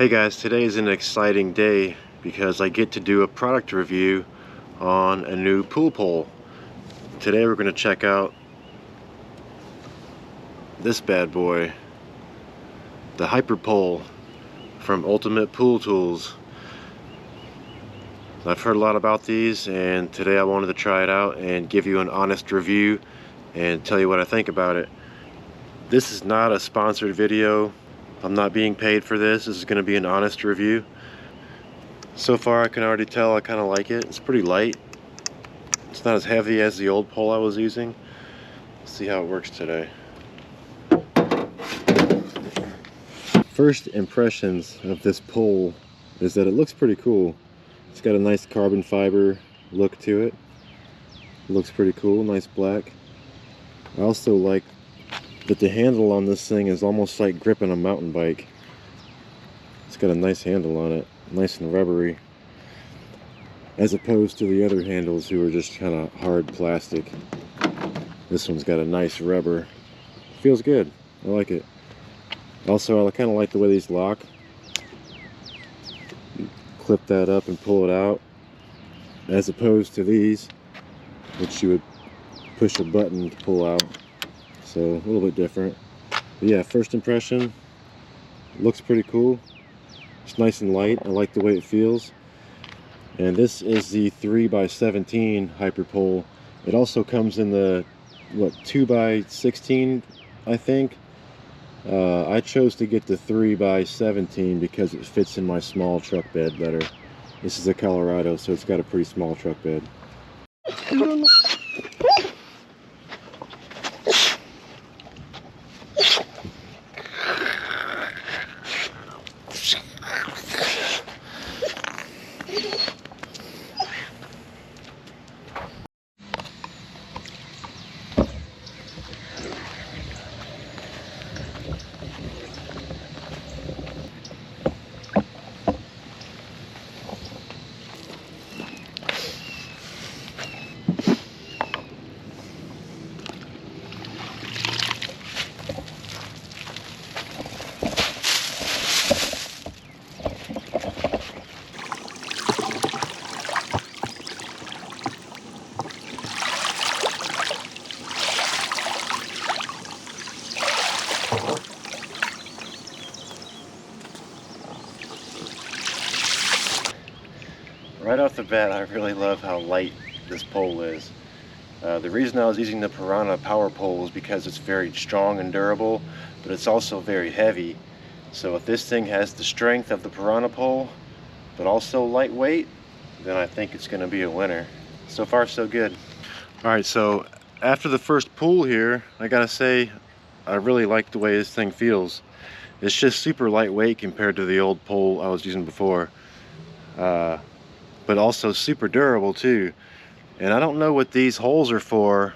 Hey guys, today is an exciting day because I get to do a product review on a new pool pole. Today we're going to check out this bad boy, the Hyperpole from Ultimate Pool Tools. I've heard a lot about these, and today I wanted to try it out and give you an honest review and tell you what I think about it. This is not a sponsored video. I'm not being paid for this. This is going to be an honest review. So far I can already tell I kind of like it. It's pretty light. It's not as heavy as the old pole I was using. Let's see how it works today. First impressions of this pole is that it looks pretty cool. It's got a nice carbon fiber look to it. It looks pretty cool, nice black. I also like that the handle on this thing is almost like gripping a mountain bike. It's got a nice handle on it, nice and rubbery, as opposed to the other handles who are just kind of hard plastic. This one's got a nice rubber. Feels good. I like it. Also, I kind of like the way these lock. You clip that up and pull it out, as opposed to these, which you would push a button to pull out. So a little bit different. But yeah, first impression, looks pretty cool. It's nice and light. I like the way it feels. And this is the 3x17 Hyperpole. It also comes in the 2x16, I think. I chose to get the 3x17 because it fits in my small truck bed better. This is a Colorado, so it's got a pretty small truck bed. Right off the bat, I really love how light this pole is. The reason I was using the Piranha power pole is because it's very strong and durable, but it's also very heavy. So if this thing has the strength of the Piranha pole, but also lightweight, then I think it's going to be a winner. So far, so good. Alright, so after the first pull here, I gotta say, I really like the way this thing feels. It's just super lightweight compared to the old pole I was using before. But also super durable too. And I don't know what these holes are for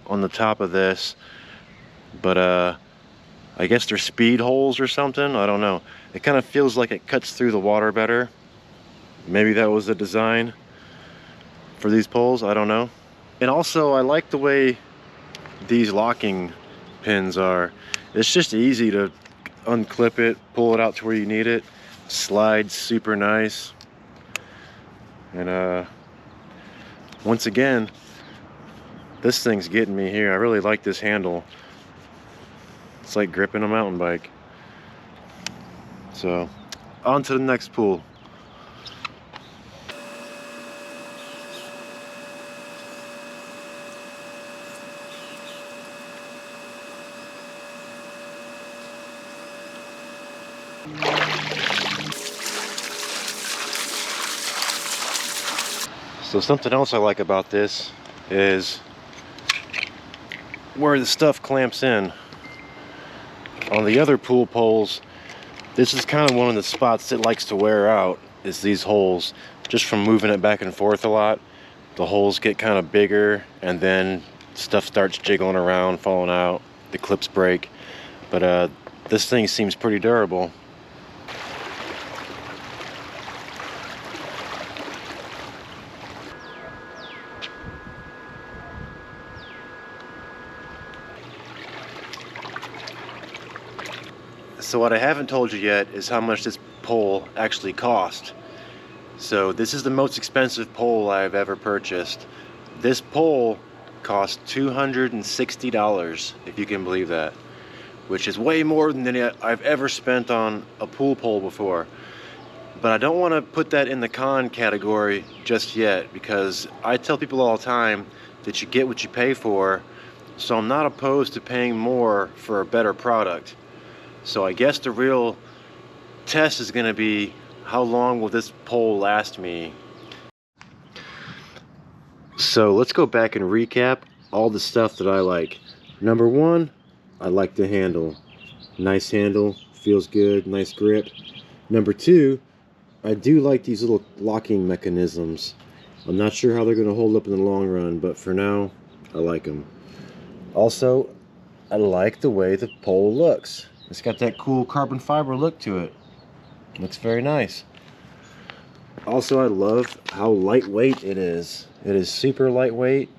on the top of this, but I guess they're speed holes or something. I don't know. It kind of feels like it cuts through the water better. Maybe that was the design for these poles, I don't know. And also I like the way these locking pins are. It's just easy to unclip it, pull it out to where you need it. Slides super nice. And once again, this thing's getting me here. I really like this handle. It's like gripping a mountain bike. So, on to the next pool. So something else I like about this is where the stuff clamps in. On the other pool poles, this is kind of one of the spots that likes to wear out, is these holes. Just from moving it back and forth a lot, the holes get kind of bigger, and then stuff starts jiggling around, falling out, the clips break. But this thing seems pretty durable. So what I haven't told you yet is how much this pole actually cost. So this is the most expensive pole I've ever purchased. This pole cost $260, if you can believe that, which is way more than I've ever spent on a pool pole before. But I don't want to put that in the con category just yet, because I tell people all the time that you get what you pay for, so I'm not opposed to paying more for a better product. So I guess the real test is going to be, how long will this pole last me? So let's go back and recap all the stuff that I like. Number one, I like the handle. Nice handle, feels good, nice grip. Number two, I do like these little locking mechanisms. I'm not sure how they're going to hold up in the long run, but for now, I like them. Also, I like the way the pole looks. It's got that cool carbon fiber look to it. Looks very nice. Also, I love how lightweight it is. It is super lightweight.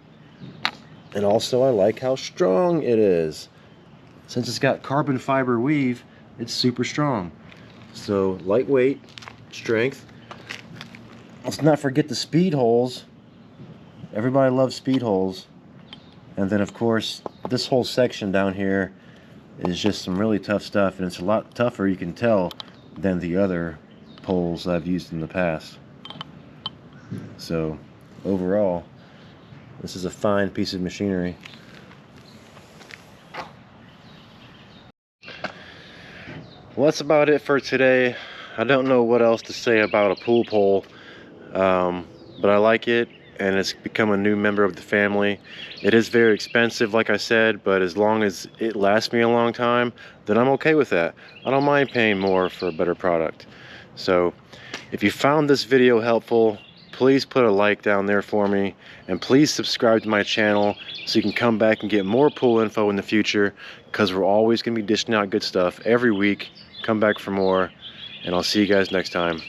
And also, I like how strong it is. Since it's got carbon fiber weave, it's super strong. So, lightweight, strength. Let's not forget the speed holes. Everybody loves speed holes. And then, of course, this whole section down here is just some really tough stuff, and it's a lot tougher, you can tell, than the other poles I've used in the past. So overall, this is a fine piece of machinery. Well, that's about it for today. I don't know what else to say about a pool pole, but I like it, and it's become a new member of the family. It is very expensive, like I said, but as long as it lasts me a long time, then I'm okay with that. I don't mind paying more for a better product. So if you found this video helpful, please put a like down there for me, and please subscribe to my channel so you can come back and get more pool info in the future, because we're always going to be dishing out good stuff every week. Come back for more, and I'll see you guys next time.